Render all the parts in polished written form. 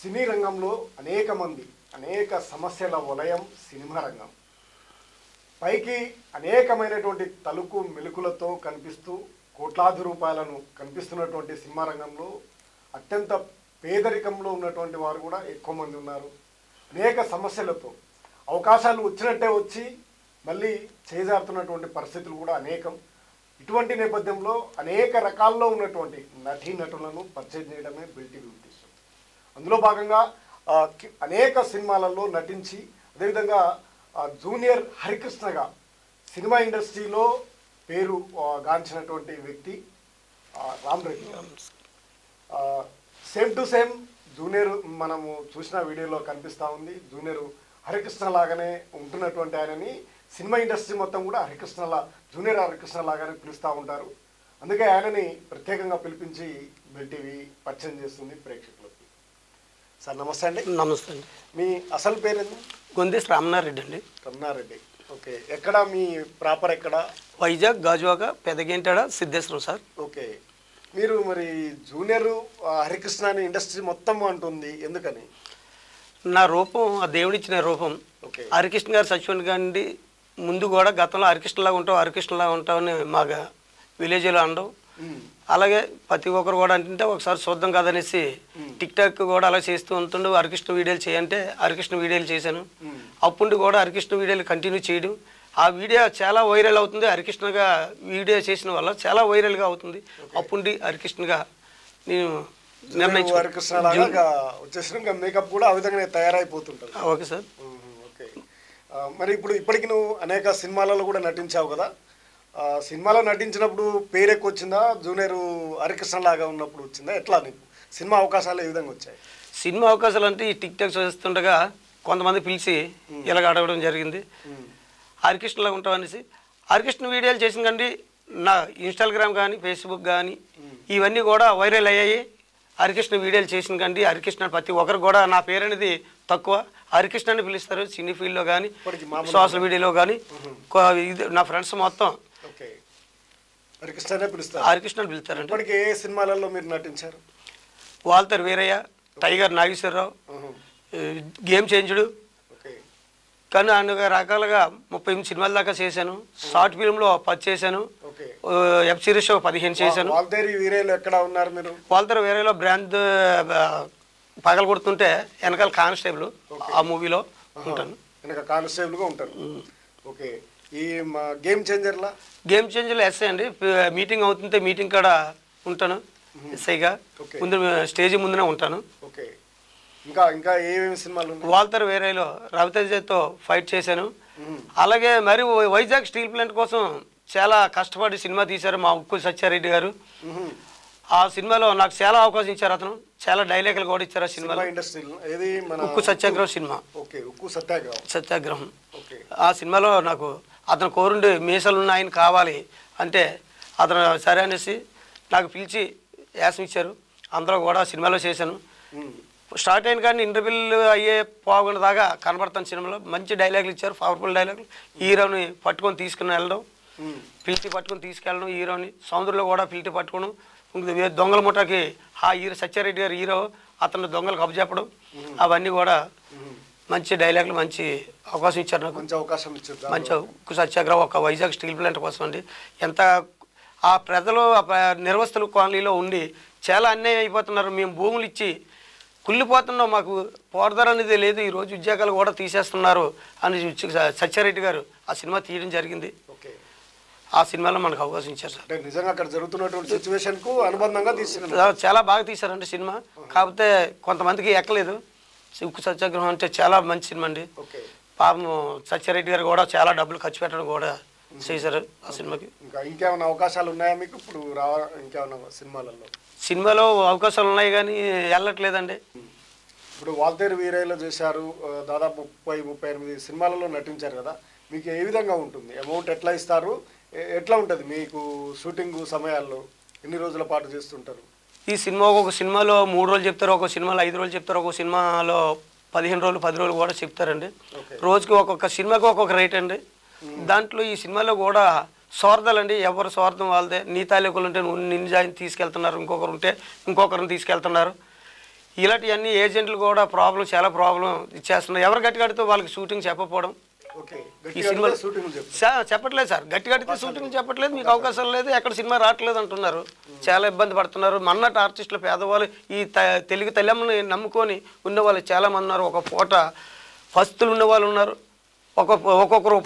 సినీ రంగంలో అనేక సమస్యల వలయం సినిమా రంగం. పైకి అనేకమైనటువంటి తలుకు మెలుకులతో కనిపిస్తూ కోట్లాది రూపాయలను కనిపిస్తున్నటువంటి సినిమా రంగంలో అత్యంత పేదరికంలో ఉన్నటువంటి వారు కూడా ఎక్కువ మంది ఉన్నారు. అనేక సమస్యలతో అవకాశాలు వచ్చినట్టే వచ్చి మళ్ళీ చేజారుతున్నటువంటి పరిస్థితులు కూడా అనేకం. ఇటువంటి నేపథ్యంలో అనేక రకాల్లో ఉన్నటువంటి నటీనటులను పరిచయం చేయడమే బిల్టీవీ ఉద్దేశం. అందులో భాగంగా అనేక సినిమాలలో నటించి అదేవిధంగా జూనియర్ హరికృష్ణగా సినిమా ఇండస్ట్రీలో పేరు గాంచినటువంటి వ్యక్తి రామ్ రెడ్డి గారు. సేమ్ టు సేమ్ జూనియర్ మనము చూసిన వీడియోలో కనిపిస్తూ ఉంది. జూనియర్ హరికృష్ణ లాగానే ఉంటున్నటువంటి ఆయనని సినిమా ఇండస్ట్రీ మొత్తం కూడా జూనియర్ హరికృష్ణ లాగానే పిలుస్తూ ఉంటారు. అందుకే ఆయనని ప్రత్యేకంగా పిలిపించి బిల్టీవీ పరిచయం చేస్తుంది ప్రేక్షకులకి. సార్ నమస్తే అండి. నమస్తే అండి. మీ అసలు పేరేంది? గొందేశ్ రామనారెడ్డి అండి. రమణారెడ్డి. ఓకే. ఎక్కడ మీ ప్రాపర్ ఎక్కడ? వైజాగ్, గాజువాక, పెదగేంటాడ, సిద్ధేశ్వరం సార్. ఓకే. మీరు మరి జూనియర్ హరికృష్ణ అని ఇండస్ట్రీ మొత్తం అంటుంది, ఎందుకని? నా రూపం ఆ దేవుడిచ్చిన రూపం. ఓకే. హరికృష్ణ గారు సచివన్ గారి ముందు కూడా గతంలో హరికృష్ణలాగా ఉంటామని మా విలేజ్లో అనడం. అలాగే ప్రతి ఒక్కరు కూడా అంటే ఒకసారి చూద్దాం కదనేసి టిక్ టాక్ కూడా అలా చేస్తూ ఉంటుండే. హరికృష్ణ వీడియోలు చేయంటే హరికృష్ణ వీడియోలు చేశాను. అప్పుడు కూడా హరికృష్ణ వీడియోలు కంటిన్యూ చేయడం. ఆ వీడియో చాలా వైరల్ అవుతుంది. హరికృష్ణగా వీడియో చేసిన వల్ల చాలా వైరల్గా అవుతుంది. అప్పుడు హరికృష్ణగా నేను వచ్చేసిన మేకప్ కూడా ఆ విధంగా తయారైపోతుంటారు. Okay sir. ఓకే. మరి ఇప్పటికి నువ్వు అనేక సినిమాలలో కూడా నటించావు కదా. సినిమాలో నటించినప్పుడు పేరు ఎక్కువ వచ్చిందా, జూనియర్ హరికృష్ణ లాగా ఉన్నప్పుడు వచ్చిందా? ఎట్లా నీకు సినిమా అవకాశాలు ఏ విధంగా వచ్చాయి? సినిమా అవకాశాలు అంటే ఈ టిక్ టాక్ చేస్తుండగా కొంతమంది పిలిచి ఇలాగ అడగడం జరిగింది. హరికృష్ణలాగా ఉంటాం అనేసి హరికృష్ణ వీడియోలు చేసిన కండి నా ఇన్స్టాగ్రామ్ కానీ ఫేస్బుక్ కానీ ఇవన్నీ కూడా వైరల్ అయ్యాయి. హరికృష్ణ వీడియోలు చేసిన కండి హరికృష్ణ ప్రతి ఒక్కరు కూడా నా పేరు అనేది తక్కువ హరికృష్ణని పిలుస్తారు. సినీ ఫీల్డ్లో కానీ సోషల్ మీడియాలో కానీ నా ఫ్రెండ్స్ మొత్తం హరికృష్ణనే పిలుస్తారండి. ఇప్పటికి ఏ సినిమాలలో మీరు నటించారు? వాల్తర్ వీరయ్య, టైగర్ నాగేశ్వరరావు, గేమ్ చేంజుడు, కానీ అనేక రకాలుగా 38 సినిమాల దాకా చేశాను. షార్ట్ ఫిల్మ్లో 10 చేశాను. వెబ్ సిరీస్ 15 చేశాను. వాల్తర్ వీరయ్యలో బ్రాండ్ పగల కొడుతుంటే వెనకాల కానిస్టేబుల్ ఆ మూవీలో ఉంటాను. కానిస్టేబుల్గా ఉంటాను. ఓకే. ఈ గేమ్ చేంజర్లో ఎస్ఐ అండి. మీటింగ్ అవుతుంటే మీటింగ్ కాడ ఉంటాను ఎస్ఐగా. ముందు స్టేజ్ ముందునే ఉంటాను. ఓకే. ఇంకా ఏమేమి సినిమాలు? వాల్తర్ వేరేలో రవితేజతో ఫైట్ చేశాను. అలాగే మరి వైజాగ్ స్టీల్ ప్లాంట్ కోసం చాలా కష్టపడి సినిమా తీశారు మా ఉక్కు సత్యారెడ్డి గారు. ఆ సినిమాలో నాకు చాలా అవకాశం ఇచ్చారు. అతను చాలా డైలాగులు కూడా ఇచ్చారు ఆ సినిమాలో. ఉక్కు సత్యాగ్రహం సినిమా. సత్యాగ్రహం. ఆ సినిమాలో నాకు అతను కోరుండి మీసాలు ఉన్న ఆయన కావాలి అంటే అతను సరే అనేసి నాకు పిలిచి యాసం ఇచ్చారు. అందరూ కూడా సినిమాలో చేశాను. స్టార్ట్ అయిన కానీ ఇంటర్వ్యూలు అయ్యే పోకుండా దాకా కనబడతాను సినిమాలో. మంచి డైలాగులు ఇచ్చారు, పవర్ఫుల్ డైలాగులు. హీరోని పట్టుకొని తీసుకుని వెళ్ళడం, పిలిచి పట్టుకొని తీసుకెళ్ళడం, హీరోని సముద్రంలో కూడా పిలిచి పట్టుకోవడం, దొంగల ముఠాకి ఆ హీరో సత్యారెడ్డి గారు హీరో అతను దొంగలకు అప్పచెప్పడం, అవన్నీ కూడా మంచి డైలాగులు మంచి అవకాశం ఇచ్చారు నాకు. మంచి ఉక్కు సత్యాగ్రహం ఒక వైజాగ్ స్టీల్ ప్లాంట్ కోసం అండి. ఎంత ఆ ప్రజలు నిర్వస్తుల కాలనీలో ఉండి చాలా అన్యాయం అయిపోతున్నారు. మేము భూములు ఇచ్చి కుళ్ళిపోతున్నాం, మాకు పోరదారు అనేది లేదు, ఈరోజు ఉద్యోగాలు కూడా తీసేస్తున్నారు అని సత్యారెడ్డి గారు ఆ సినిమా తీయడం జరిగింది. ఆ సినిమాలో మనకు అవకాశం ఇచ్చారు సార్. నిజంగా అక్కడ జరుగుతున్నటువంటి సిచ్యువేషన్కు అనుబంధంగా తీశారు. చాలా బాగా తీశారండి సినిమా. కాకపోతే కొంతమందికి ఎక్కలేదు. ఉక్కు సత్యాగ్రహం అంటే చాలా మంచి సినిమా అండి. పాపం సత్యారెడ్డి గారు కూడా చాలా డబ్బులు ఖర్చు పెట్టడం కూడా చేశారు ఆ సినిమాకి. ఇంకేమైనా అవకాశాలు ఉన్నాయా మీకు ఇప్పుడు ఇంకేమైనా సినిమాలో అవకాశాలు ఉన్నాయి కానీ వెళ్ళట్లేదండి. ఇప్పుడు వాల్తేరు వీరయ్యలో చేశారు, దాదాపు 30-38 సినిమాలలో నటించారు కదా. మీకు ఏ విధంగా ఉంటుంది? అమౌంట్ ఎట్లా ఇస్తారు? ఎట్లా ఉంటుంది మీకు షూటింగ్ సమయాల్లో? ఎన్ని రోజుల పాటు చేస్తుంటారు? ఈ సినిమా ఒక సినిమాలో 3 రోజులు చెప్తారు, ఒక సినిమాలో 5 రోజులు చెప్తారు, ఒక సినిమాలో 15 రోజులు 10 రోజులు కూడా చెప్తారండి. రోజుకి ఒక్కొక్క సినిమాకి ఒక్కొక్క రేట్ అండి. దాంట్లో ఈ సినిమాలో కూడా స్వార్థాలండి. ఎవరు స్వార్థం వాళ్ళదే. నీ తాలూకులు ఉంటే నిన్ను తీసుకెళ్తున్నారు, ఇంకొకరు ఉంటే ఇంకొకరిని తీసుకెళ్తున్నారు. ఇలాంటివన్నీ ఏజెంట్లు కూడా చాలా ప్రాబ్లం ఇచ్చేస్తున్నారు. ఎవరు గట్టి కడితే వాళ్ళకి షూటింగ్ చెప్పకపోవడం. ఈ సినిమా చెప్పట్లేదు సార్, గట్టి కడితే షూటింగ్ చెప్పట్లేదు, మీకు అవకాశం లేదు, ఎక్కడ సినిమా రావట్లేదు అంటున్నారు. చాలా ఇబ్బంది పడుతున్నారు. మన్నటి ఆర్టిస్టులు పేదవాళ్ళు ఈ తెలుగు తల్లమ్మని నమ్ముకొని ఉన్నవాళ్ళు చాలామంది ఉన్నారు. ఒక పూట పస్తులు ఉన్నవాళ్ళు ఉన్నారు. ఒక్కొక్కరు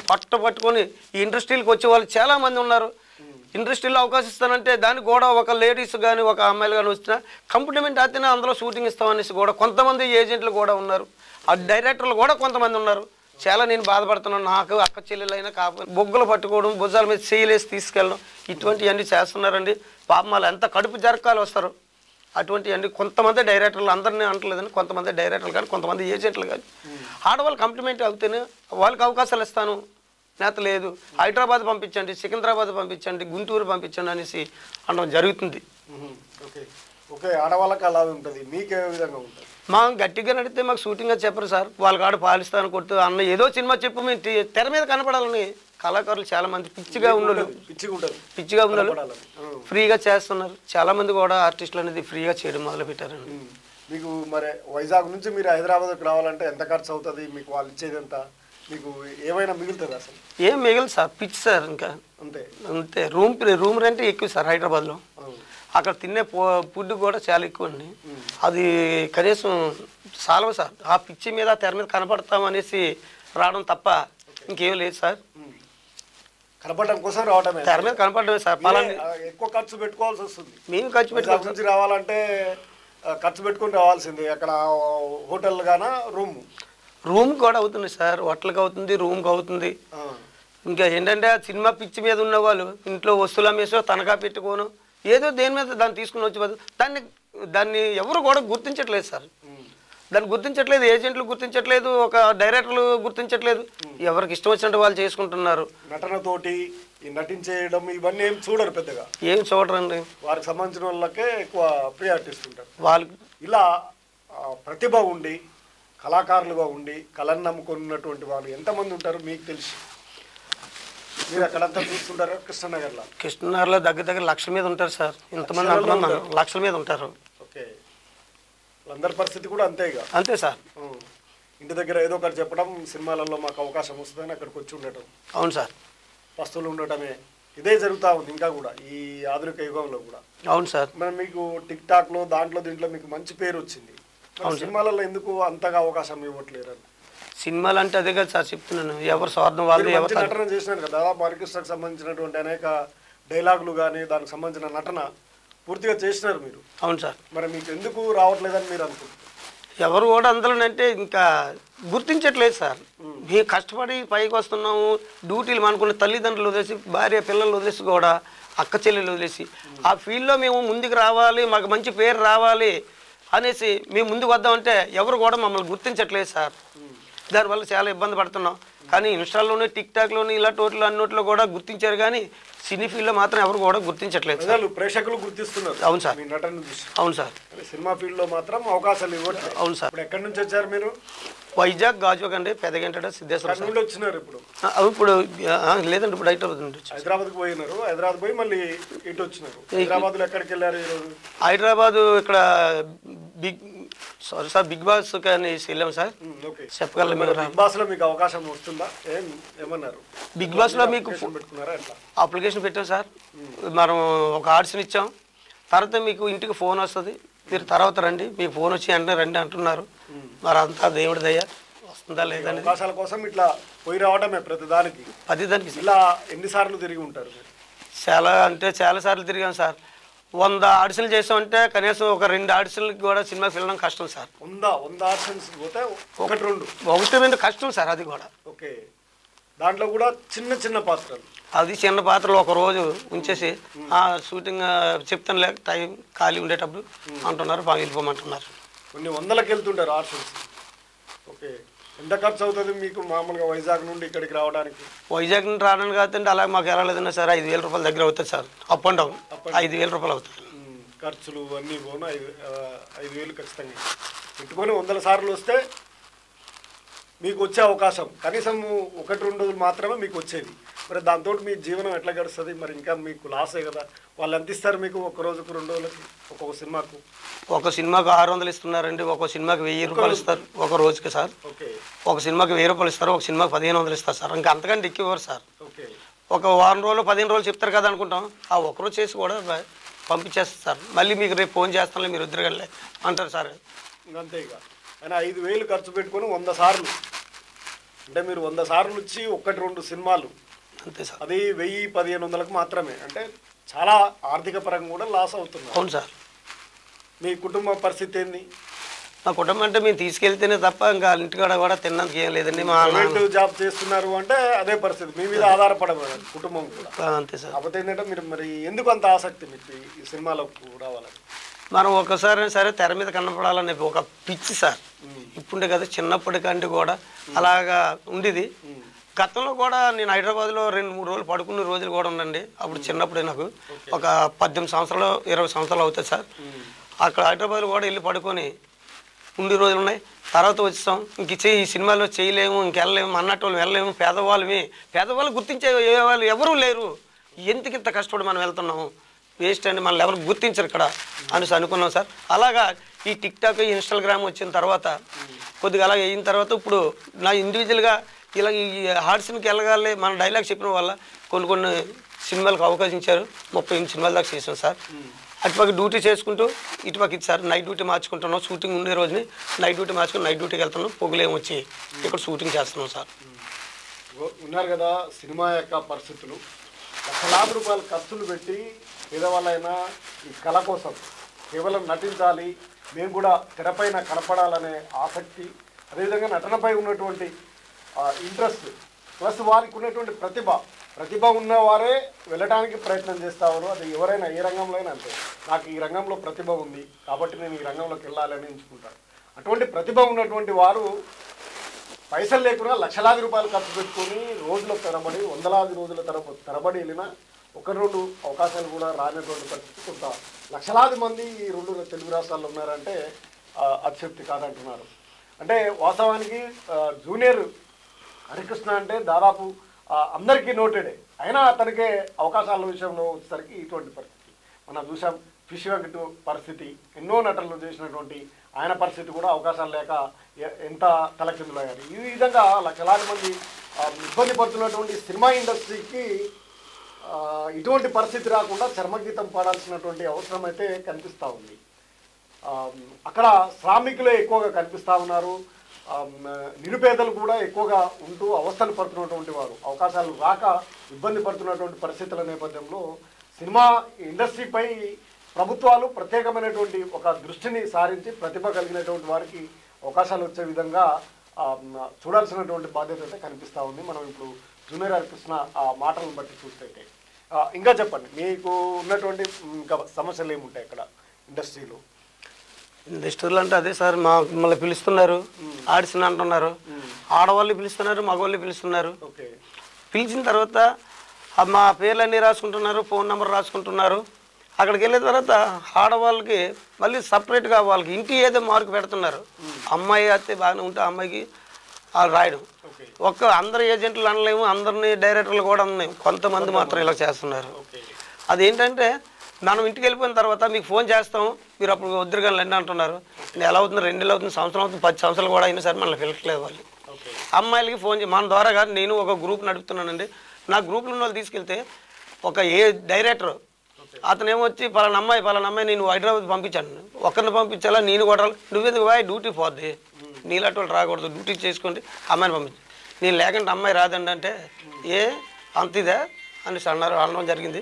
పట్టుకొని ఈ ఇండస్ట్రీలకు వచ్చే వాళ్ళు చాలామంది ఉన్నారు. ఇండస్ట్రీలో అవకాశం ఇస్తానంటే దానికి కూడా ఒక లేడీస్ కానీ ఒక అమ్మాయిలు కానీ వచ్చినా కంప్లిమెంట్ అయితేనే అందులో షూటింగ్ ఇస్తామనేసి కూడా కొంతమంది ఏజెంట్లు కూడా ఉన్నారు. ఆ డైరెక్టర్లు కూడా కొంతమంది ఉన్నారు. చాలా నేను బాధపడుతున్నాను. నాకు అక్క చెల్లెలైనా కాకపోతే బొగ్గులు పట్టుకోవడం, భుజాల మీద చేయలేసి తీసుకెళ్ళడం ఇటువంటివన్నీ చేస్తున్నారండి. పాపం వాళ్ళు ఎంత కడుపు జరకాలు వస్తారు. అటువంటివన్నీ కొంతమంది డైరెక్టర్లు, అందరినీ అంటలేదని, కొంతమంది డైరెక్టర్లు కానీ కొంతమంది ఏజెంట్లు కానీ ఆడవాళ్ళు కంప్లిమెంట్ అవుతేనే వాళ్ళకి అవకాశాలు ఇస్తాను, నేత లేదు హైదరాబాద్ పంపించండి, సికింద్రాబాద్ పంపించండి, గుంటూరు పంపించండి అనేసి అనడం జరుగుతుంది. ఓకే, ఆడవాళ్ళకి అలా ఉంటుంది, మీకే విధంగా ఉంటుంది? మా గట్టిగా నడితే మాకు షూటింగ్గా చెప్పరు సార్. వాళ్ళ కాడ పాలిస్తాను కొడుతూ అన్న ఏదో సినిమా చెప్పు, మేము తెర మీద కనపడాలని కళాకారులు చాలామంది పిచ్చిగా ఉన్నాడు, ఫ్రీగా చేస్తున్నారు. చాలామంది కూడా ఆర్టిస్టులు అనేది ఫ్రీగా చేయడం మొదలుపెట్టారండి. మీకు మరి వైజాగ్ నుంచి మీరు హైదరాబాద్కి రావాలంటే ఎంత ఖర్చు అవుతుంది? మీకు వాళ్ళు ఇచ్చేది ఎంత? మీకు ఏమైనా మిగులుతుంది? అసలు ఏం మిగిలి సార్, పిచ్చి సార్. ఇంకా అంతే రూమ్ రెంట్ ఎక్కువ సార్ హైదరాబాద్లో. అక్కడ తినే ఫుడ్ కూడా చాలా ఎక్కువ అండి. అది కనీసం సాలవు సార్. ఆ పిచ్చి మీద తెర మీద కనపడతాం అనేసి రావడం తప్ప ఇంకేం లేదు సార్. కనపడడం కోసం రావడమే, తెర మీద కనపడమే సార్. ఎక్కువ ఖర్చు పెట్టుకోవాల్సి వస్తుంది. మేము ఖర్చు పెట్టుకోవాల్సి రావాలంటే ఖర్చు పెట్టుకుని రావాల్సింది. అక్కడ హోటల్ గానా రూమ్ కూడా అవుతుంది సార్, హోటల్కి అవుతుంది, రూమ్కి అవుతుంది. ఇంకా ఏంటంటే సినిమా పిచ్చి మీద ఉన్న వాళ్ళు ఇంట్లో వస్తువులు అమ్మేసో తనఖా పెట్టుకోను ఏదో దేని మీద దాన్ని తీసుకుని వచ్చి దాన్ని ఎవరు కూడా గుర్తించట్లేదు సార్. దాన్ని గుర్తించట్లేదు, ఏజెంట్లు గుర్తించట్లేదు, ఒక డైరెక్టర్లు గుర్తించట్లేదు. ఎవరికి ఇష్టం వచ్చినట్టు వాళ్ళు చేసుకుంటున్నారు. నటనతోటి నటించేయడం ఇవన్నీ ఏం చూడరు, పెద్దగా ఏం చూడరండి. వారికి సంబంధించిన వాళ్ళకే ఎక్కువ ప్రియారిటీ ఇస్తుంటారు. వాళ్ళు ఇలా ప్రతిభ ఉండి కళాకారులుగా ఉండి కళను నమ్ముకున్నటువంటి వాళ్ళు ఎంతమంది ఉంటారు మీకు తెలుసు? మీరు అక్కడంతా చూస్తుంటారు కృష్ణనగర్లో దగ్గర లక్షల మీద ఉంటారు సార్. ఇంతమంది అంటున్నాను, లక్షల మీద ఉంటారు. ఓకే, అందరి పరిస్థితి కూడా అంతే సార్. ఇంటి దగ్గర ఏదో ఒకటి చెప్పడం, సినిమాలలో మాకు అవకాశం వస్తుందని అక్కడికి వచ్చి ఉండటం. అవును సార్, వస్తువులు ఉండటమే ఇదే జరుగుతూ ఉంది ఇంకా కూడా ఈ ఆధునిక యుగంలో కూడా. అవును సార్. మరి మీకు టిక్ టాక్లో దీంట్లో మీకు మంచి పేరు వచ్చింది. సినిమాలలో ఎందుకు అంతగా అవకాశం ఇవ్వట్లేరు? సినిమాలు అంటే అదే కదా సార్ చెప్తున్నాను, ఎవరు స్వార్థం వాళ్ళు. నటన చేసినారు కదా, దాదాపు హరికృష్ణకు సంబంధించినటువంటి అనేక డైలాగులు కానీ దానికి సంబంధించిన నటన పూర్తిగా చేసినారు మీరు. అవును సార్. మరి మీకు ఎందుకు రావట్లేదని మీరు అనుకుంటున్నారు? ఎవరు కూడా అందులోనంటే ఇంకా గుర్తించట్లేదు సార్. మేము కష్టపడి పైకి వస్తున్నాము, డ్యూటీలు అనుకున్న తల్లిదండ్రులు వదిలేసి, భార్య పిల్లలు వదిలేసి, కూడా అక్క చెల్లెలు వదిలేసి ఆ ఫీల్డ్లో మేము ముందుకు రావాలి, మాకు మంచి పేరు రావాలి అనేసి మేము ముందుకు వద్దామంటే ఎవరు కూడా మమ్మల్ని గుర్తించట్లేదు సార్. దానివల్ల చాలా ఇబ్బంది పడుతున్నాం. కానీ ఇన్స్టాల్లోనే టిక్ టాక్లోని ఇలాంటి వాటిలో అన్నిట్లో కూడా గుర్తించారు, కానీ సినీ ఫీల్డ్లో మాత్రం ఎవరు కూడా గుర్తించట్లేదు. ప్రేక్షకులు గుర్తిస్తున్నారు. అవును సార్. అవును సార్. సినిమా ఫీల్డ్లో మాత్రం అవకాశాలు ఇవ్వట్లేదు. అవును సార్. ఎక్కడి నుంచి వచ్చారు మీరు? వైజాగ్ గాజువాక అండి, పెదగంట సిద్ధేశ్వర నుండి వచ్చినారు. ఇప్పుడు లేదండి, ఇప్పుడు హైదరాబాద్ నుండి హైదరాబాద్కి పోయినారు. హైదరాబాద్ పోయి మళ్ళీ ఇటు వచ్చినారు. హైదరాబాద్లో ఎక్కడికి వెళ్ళారు ఈరోజు? హైదరాబాద్ ఇక్కడ బిగ్ బాస్ కానీ వెళ్ళాం సార్. చెప్పగలం. బిగ్ బాస్ లో మీకు అవకాశం వస్తుందా? ఏమన్నారు? బిగ్ బాస్ లో మీకు అప్లికేషన్ పెట్టాం సార్. మనం ఒక ఆడిషన్ ఇచ్చాం. తర్వాత మీకు ఇంటికి ఫోన్ వస్తుంది, మీరు తర్వాత రండి, మీకు ఫోన్ వచ్చి వెంటనే రండి అంటున్నారు. మరి అంతా దేవుడి దయ వస్తుందా లేదా? అవకాశాల కోసం ఇట్లా పోయి రావడమే ప్రతిదానికి. ఇలా ఎన్నిసార్లు తిరిగి ఉంటారు? చాలా సార్లు తిరిగాం సార్. 100 ఆడిషన్లు చేసామంటే కనీసం ఒక 2 ఆడిషన్లకి కూడా సినిమాకి వెళ్ళడం కష్టం సార్. 100 ఆడిషన్స్ పోతే 1-2 కష్టం సార్. అది కూడా ఓకే. దాంట్లో కూడా చిన్న పాత్రలు, అది చిన్న పాత్రలు ఒక రోజు ఉంచేసి షూటింగ్ చెప్తాను లేక టైం ఖాళీ ఉండేటప్పుడు అంటున్నారు, బాగా వెళ్ళిపోమంటున్నారు. కొన్ని వందలకి వెళ్తుంటారు ఆడిషన్స్. ఓకే, ఎంత ఖర్చు అవుతుంది మీకు మామూలుగా వైజాగ్ నుండి ఇక్కడికి రావడానికి? వైజాగ్ నుండి రావడానికి కాదంటే అలా మాకు ఎలా లేదన్నా సార్ 5,000 రూపాయల దగ్గర అవుతుంది సార్. అప్ అండ్ డౌన్ 5,000 రూపాయలు అవుతుంది. ఖర్చులు అన్నీ పోను 5,000 ఖచ్చితంగా పెట్టుకొని 100 సార్లు వస్తే మీకు వచ్చే అవకాశం కనీసం 1-2 రోజులు మాత్రమే మీకు వచ్చేది. మరి దాంతో మీ జీవనం ఎట్లా గడుస్తుంది? మరి ఇంకా మీకు లాసే కదా. వాళ్ళు ఎంత ఇస్తారు మీకు ఒక రోజుకు 2 రోజులకి ఒక్కొక్క సినిమాకు? ఒక సినిమాకు 600 ఇస్తున్నారండి, ఒక సినిమాకి 1000 రూపాయలు ఇస్తారు ఒక రోజుకి సార్. ఓకే. ఒక సినిమాకి 1000 రూపాయలు ఇస్తారు, ఒక సినిమాకి 1500 ఇస్తారు సార్. ఇంకా అంతకంటే ఎక్కువ సార్. ఓకే. ఒక వారం రోజులు 15 రోజులు చెప్తారు కదా అనుకుంటాం, ఆ ఒక్కరోజు చేసి కూడా పంపించేస్తారు సార్. మళ్ళీ మీకు రేపు ఫోన్ చేస్తానులే మీరు వద్దరుగలే అంటారు సార్. అంతే. ఇక ఆయన 5000 ఖర్చు పెట్టుకొని 100 సార్లు, అంటే మీరు 100 సార్లు వచ్చి 1-2 సినిమాలు, అంతే సార్. అది 1000-1500లకు మాత్రమే. అంటే చాలా ఆర్థిక పరంగా కూడా లాస్ అవుతుంది. అవును సార్. మీ కుటుంబ పరిస్థితి ఏంది? మా కుటుంబం అంటే మేము తీసుకెళ్తేనే తప్ప ఇంకా ఇంటికాడ కూడా తిన్నందుకు ఏం లేదండి. మా ప్రైవేట్ జాబ్ చేస్తున్నారు అంటే అదే పరిస్థితి, మీ మీద ఆధారపడదు కుటుంబం కూడా. అంతే సార్. కాకపోతే ఏంటంటే మీరు మరి ఎందుకు అంత ఆసక్తి మీకు ఈ సినిమాలకు రావాలని? మనం ఒకసారి సరే తెర మీద కనపడాలనే ఒక పిచ్చి సార్. ఇప్పుడే కదా, చిన్నప్పటికంటే కూడా అలాగా ఉండేది. గతంలో కూడా నేను హైదరాబాద్లో 2-3 రోజులు పడుకునే రోజులు కూడా ఉండండి. అప్పుడు చిన్నప్పుడే నాకు ఒక 18 సంవత్సరాలు 20 సంవత్సరాలు అవుతాయి సార్. అక్కడ హైదరాబాద్లో కూడా వెళ్ళి పడుకొని ఉండే రోజులు ఉన్నాయి. తర్వాత వచ్చాం, ఇంక ఈ సినిమాలో చేయలేము, ఇంకెళ్ళలేము అన్నట్టు వాళ్ళు వెళ్ళలేము, పేదవాళ్ళు గుర్తించే వాళ్ళు ఎవరూ లేరు. ఎందుకు ఇంత కష్టపడి మనం వెళ్తున్నాము, వేస్ట్ అండి, మనల్ని ఎవరు గుర్తించరు ఇక్కడ అనేసి అనుకున్నాం సార్. అలాగా ఈ టిక్టాక్ ఇన్స్టాగ్రామ్ వచ్చిన తర్వాత కొద్దిగా అలా అయిన తర్వాత ఇప్పుడు నా ఇండివిజువల్గా ఇలా ఈ హార్ట్స్కి వెళ్ళగాలి మన డైలాగ్ చెప్పిన వల్ల కొన్ని సినిమాలకు అవకాశం ఇచ్చారు. 38 సినిమాల దాకా చేసాం సార్. అటుపక్క డ్యూటీ చేసుకుంటూ ఇటుపక్క ఇది సార్ నైట్ డ్యూటీ మార్చుకుంటున్నాం. షూటింగ్ ఉండే రోజుని నైట్ డ్యూటీ మార్చుకుని నైట్ డ్యూటీకి వెళ్తున్నాం, పొగులేం వచ్చి ఇక్కడ షూటింగ్ చేస్తున్నాం సార్. ఉన్నారు కదా సినిమా యొక్క పరిస్థితులు, లక్షలాది రూపాయలు ఖర్చులు పెట్టి పేదవాళ్ళైనా ఈ కళ కోసం కేవలం నటించాలి, మేము కూడా తెరపైన కనపడాలనే ఆసక్తి, అదేవిధంగా నటనపై ఉన్నటువంటి ఇంట్రెస్ట్, ప్లస్ వారికి ఉన్నటువంటి ప్రతిభ ఉన్నవారే వెళ్ళడానికి ప్రయత్నం చేస్తారు. అది ఎవరైనా ఏ రంగంలో అయినా అంతే. నాకు ఈ రంగంలో ప్రతిభ ఉంది కాబట్టి నేను ఈ రంగంలోకి వెళ్ళాలని ఎంచుకుంటాను. అటువంటి ప్రతిభ ఉన్నటువంటి వారు పైసలు లేకుండా లక్షలాది రూపాయలు ఖర్చు పెట్టుకొని రోజుల తరబడి, వందలాది రోజుల తరబడి వెళ్ళినా 1-2 అవకాశాలు కూడా రానటువంటి పరిస్థితి. కొంత లక్షలాది మంది ఈ 2 తెలుగు రాష్ట్రాల్లో ఉన్నారంటే అతిశక్తి కాదంటున్నారు. అంటే వాస్తవానికి జూనియర్ హరికృష్ణ అంటే దాదాపు అందరికీ నోటెడే, అయినా అతనికే అవకాశాల విషయంలో వచ్చేసరికి ఇటువంటి పరిస్థితి మనం చూసాం. ఫిష్ వెంకట్ పరిస్థితి, ఎన్నో నటనలు చేసినటువంటి ఆయన పరిస్థితి కూడా అవకాశాలు లేక ఎంత తలకిందులయ్యారు. ఈ విధంగా లక్షలాది మంది ఇబ్బంది పడుతున్నటువంటి సినిమా ఇండస్ట్రీకి ఇటువంటి పరిస్థితి రాకుండా చర్మగీతం పాడాల్సినటువంటి అవసరం అయితే కనిపిస్తూ ఉంది. అక్కడ శ్రామికులే ఎక్కువగా కనిపిస్తూ ఉన్నారు. నిరుపేదలు కూడా ఎక్కువగా ఉంటూ అవస్థలు పడుతున్నటువంటి వారు, అవకాశాలు రాక ఇబ్బంది పడుతున్నటువంటి పరిస్థితుల నేపథ్యంలో సినిమా ఇండస్ట్రీపై ప్రభుత్వాలు ప్రత్యేకమైనటువంటి ఒక దృష్టిని సారించి ప్రతిభ కలిగినటువంటి వారికి అవకాశాలు వచ్చే విధంగా చూడాల్సినటువంటి బాధ్యత అయితే కనిపిస్తూ ఉంది. మనం ఇప్పుడు జూనియర్ హరికృష్ణ మాటలను బట్టి చూస్తే ఇంకా చెప్పండి, మీకు ఉన్నటువంటి ఇంకా సమస్యలు ఏముంటాయి ఇక్కడ ఇండస్ట్రీలో? ఇండస్ట్రీలు అంటే అదే సార్, మమ్మల్ని పిలుస్తున్నారు, ఆడిసిన అంటున్నారు, ఆడవాళ్ళు పిలుస్తున్నారు, మగవాళ్ళు పిలుస్తున్నారు. పిలిచిన తర్వాత మా పేర్లన్నీ రాసుకుంటున్నారు, ఫోన్ నెంబర్ రాసుకుంటున్నారు. అక్కడికి వెళ్ళిన తర్వాత ఆడవాళ్ళకి మళ్ళీ సపరేట్గా వాళ్ళకి ఇంటి ఏదో మార్కు పెడుతున్నారు. అమ్మాయి అయితే బాగానే ఉంటే అమ్మాయికి వాళ్ళు రాయడం. అందరు ఏజెంట్లు అనలేము, అందరినీ డైరెక్టర్లు కూడా ఉన్నాయి, కొంతమంది మాత్రం ఇలా చేస్తున్నారు. అదేంటంటే మనం ఇంటికి వెళ్ళిపోయిన తర్వాత మీకు ఫోన్ చేస్తాం, మీరు అప్పుడు వద్దురుగాని రండి అంటున్నారు. ఎలా అవుతుంది, 2 నెలలు అవుతుంది, సంవత్సరం అవుతుంది, 10 సంవత్సరాలు కూడా అయినా సరే మనల్ని పిలకలేదు వాళ్ళు. అమ్మాయిలకి ఫోన్ మన ద్వారా కానీ నేను ఒక గ్రూప్ నడుపుతున్నానండి. నా గ్రూప్లో ఉన్న వాళ్ళు తీసుకెళ్తే ఒక డైరెక్టర్ అతను ఏమొచ్చి పలానా అమ్మాయి నేను హైదరాబాద్ పంపించాను, ఒకరిని పంపించాలా, నేను కూడా నువ్వెందుకు బాయ్ డ్యూటీ పోద్ది, నీలాంటి వాళ్ళు రాకూడదు, డ్యూటీ చేసుకోండి, అమ్మాయిని పంపించు, నేను లేకుంటే అమ్మాయి రాదండి అంటే అంతిదే అనేసి అన్నారు, అనడం జరిగింది.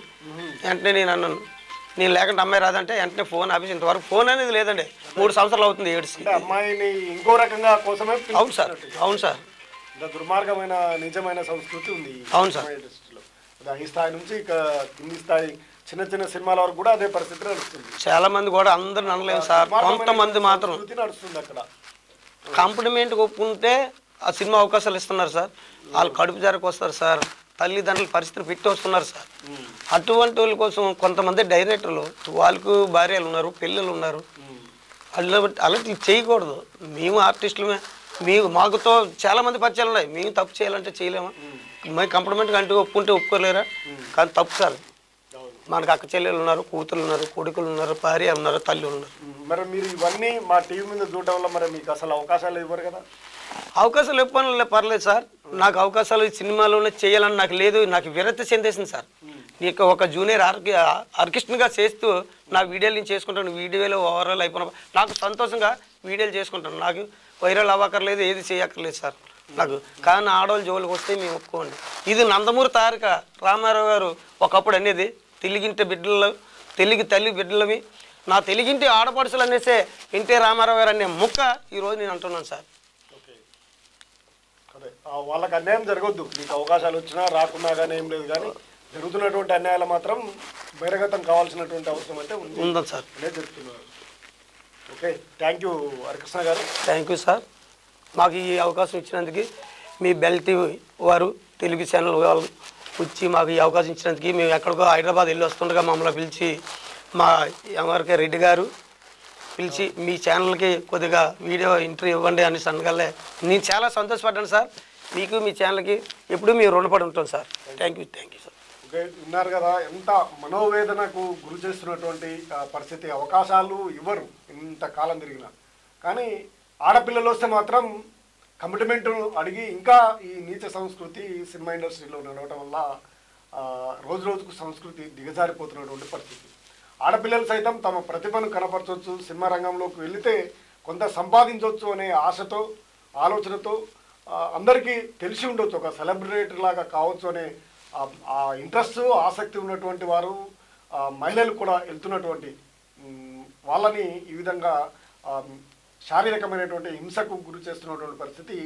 వెంటనే నేను అన్నాను, నేను లేకుంటే అమ్మాయి రాదంటే వెంటనే ఫోన్ ఆఫీస్, ఇంతవరకు ఫోన్ అనేది లేదండి, 3 సంవత్సరాలు అవుతుంది ఏడ్చి. అమ్మాయిని ఇంకో రకంగా కోసమే. అవును సార్, అవును సార్, దుర్మార్గమైన నిజమైన సంస్కృతి ఉంది. అవును సార్. ఈ స్థాయి నుంచి ఇక కింది స్థాయి చిన్న సినిమాల వరకు కూడా అదే పరిస్థితి నడుస్తుంది. చాలా మంది కూడా అందరు అనలేము సార్, కొంతమంది మాత్రం నడుస్తుంది. అక్కడ కాంప్లిమెంట్ ఒప్పుకుంటే ఆ సినిమా అవకాశాలు ఇస్తున్నారు సార్. వాళ్ళు కడుపు జారకు వస్తారు సార్, తల్లిదండ్రుల పరిస్థితిని పెట్టి వస్తున్నారు సార్. అటువంటి వాళ్ళ కోసం కొంతమంది డైరెక్టర్లు, వాళ్ళకు భార్యలు ఉన్నారు, పిల్లలు ఉన్నారు, అలాంటి చేయకూడదు. మేము ఆర్టిస్టులమే, మాకుతో చాలా మంది పరిచయాలు ఉన్నాయి, మేము తప్పు చేయాలంటే చేయలేమా? మరి కంప్లిమెంట్గా అంటూ ఒప్పుకుంటే ఒప్పుకోలేరా? కానీ తప్పు సార్. మనకు అక్క చెల్లెలు ఉన్నారు, కూతురు ఉన్నారు, కొడుకులు ఉన్నారు, భార్య ఉన్నారు, తల్లి ఉన్నారు. మరి మీరు ఇవన్నీ మా టీవీ మీద చూడడం వల్ల మరి మీకు అసలు అవకాశాలు ఇవ్వరు కదా? అవకాశాలు ఇవ్వని పర్లేదు సార్. నాకు అవకాశాలు సినిమాలోనే చేయాలని నాకు లేదు. నాకు విరక్తి చెందేసింది సార్. నీకు ఒక జూనియర్ ఆర్టిస్ట్గా చేస్తూ నా వీడియోలు నేను చేసుకుంటాను. వీడియోలో ఓవరాల్ అయిపోయిన నాకు సంతోషంగా వీడియోలు చేసుకుంటాను. నాకు వైరల్ అవ్వక్కర్లేదు, ఏది చేయక్కర్లేదు సార్ నాకు. కానీ ఆడవాళ్ళు జోలికి వస్తే మేము ఒప్పుకోండి. ఇది నందమూరి తారక రామారావు గారు ఒకప్పుడు అనేది తెలుగింటి బిడ్డలు, తెలుగు తల్లి బిడ్డలవి, నా తెలుగింటి ఆడపడుచులు అనేసే ఎన్టీ రామారావు గారు అనే ముక్క ఈరోజు నేను అంటున్నాను సార్. అదే వాళ్ళకి అన్యాయం జరగొద్దు. మీకు అవకాశాలు వచ్చినా రాకున్నా కానీ ఏం లేదు, కానీ జరుగుతున్నటువంటి అన్యాయాలు మాత్రం బహిర్గతం కావాల్సినటువంటి అవసరం అయితే ఉందా సార్ అనే చెప్తున్నారు. ఓకే, థ్యాంక్ యూ హరికృష్ణ గారు. Thank you sir. మాకు ఈ అవకాశం ఇచ్చినందుకు మీ బెల్ టీవీ వారు, తెలుగు ఛానల్ వాళ్ళు వచ్చి మాకు ఈ అవకాశం ఇచ్చినందుకు, మేము ఎక్కడికో హైదరాబాద్ వెళ్ళి వస్తుండగా మమ్మల్ని పిలిచి మా ఎంఆర్కే రెడ్డి గారు పిలిచి మీ ఛానల్కి కొద్దిగా వీడియో ఇంటర్వ్యూ ఇవ్వండి అని అనగానే నేను చాలా సంతోషపడ్డాను సార్. మీకు మీ ఛానల్కి ఎప్పుడూ మీరు రుణపడి ఉంటాం sir. Thank you sir. Okay, విన్నారు కదా ఎంత మనోవేదనకు గురి చేస్తున్నటువంటి పరిస్థితి. అవకాశాలు ఇవ్వరు ఇంతకాలం తిరిగిన, కానీ ఆడపిల్లలు వస్తే మాత్రం కమిట్మెంట్ అడిగి ఇంకా ఈ నీచ సంస్కృతి సినిమా ఇండస్ట్రీలో నడవటం వల్ల రోజు రోజుకు సంస్కృతి దిగజారిపోతున్నటువంటి పరిస్థితి. ఆడపిల్లలు సైతం తమ ప్రతిభను కనపరచవచ్చు, సినిమా రంగంలోకి వెళితే కొంత సంపాదించవచ్చు అనే ఆశతో, ఆలోచనతో అందరికీ తెలిసి ఉండొచ్చు, ఒక సెలబ్రిటీ లాగా కావచ్చు అనే ఆ ఇంట్రెస్ట్, ఆసక్తి ఉన్నటువంటి వారు మహిళలు కూడా వెళ్తున్నటువంటి వాళ్ళని ఈ విధంగా శారీరకమైనటువంటి హింసకు గురి చేస్తున్నటువంటి పరిస్థితి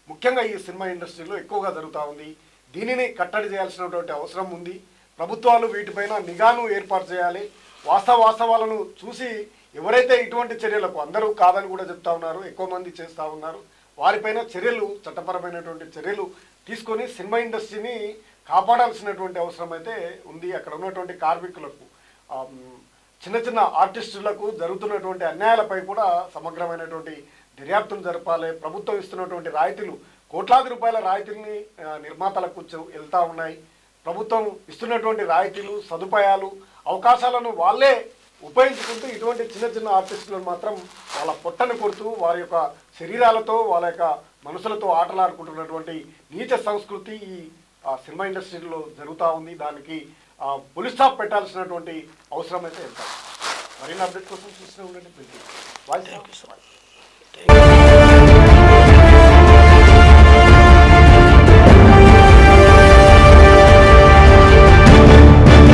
ముఖ్యంగా ఈ సినిమా ఇండస్ట్రీలో ఎక్కువగా జరుగుతూ ఉంది. దీనిని కట్టడి చేయాల్సినటువంటి అవసరం ఉంది. ప్రభుత్వాలు వీటిపైన నిఘాను ఏర్పాటు చేయాలి. వాస్తవాలను చూసి ఎవరైతే ఇటువంటి చర్యలకు, అందరూ కాదని కూడా చెప్తా ఉన్నారు, ఎక్కువ మంది చేస్తూ ఉన్నారు, వారిపైన చర్యలు, చట్టపరమైనటువంటి చర్యలు తీసుకొని సినిమా ఇండస్ట్రీని కాపాడాల్సినటువంటి అవసరం అయితే ఉంది. అక్కడ ఉన్నటువంటి కార్మికులకు, చిన్న చిన్న ఆర్టిస్టులకు జరుగుతున్నటువంటి అన్యాయాలపై కూడా సమగ్రమైనటువంటి దర్యాప్తును జరపాలి. ప్రభుత్వం ఇస్తున్నటువంటి రాయితీలు, కోట్లాది రూపాయల రాయితీల్ని నిర్మాతలకు వెళ్తూ ఉన్నాయి. ప్రభుత్వం ఇస్తున్నటువంటి రాయితీలు, సదుపాయాలు, అవకాశాలను వాళ్ళే ఉపయోగించుకుంటూ ఇటువంటి చిన్న చిన్న ఆర్టిస్టులను మాత్రం వాళ్ళ పొట్టను కొడుతూ వారి యొక్క శరీరాలతో, వాళ్ళ యొక్క మనసులతో ఆటలాడుకుంటున్నటువంటి నీచ సంస్కృతి ఈ సినిమా ఇండస్ట్రీలో జరుగుతూ ఉంది. దానికి పులి స్టాప్ పెట్టాల్సినటువంటి అవసరం అయితే ఎంత. మరిన్ని అప్డేట్ కోసం చూస్తూనే ఉండండి.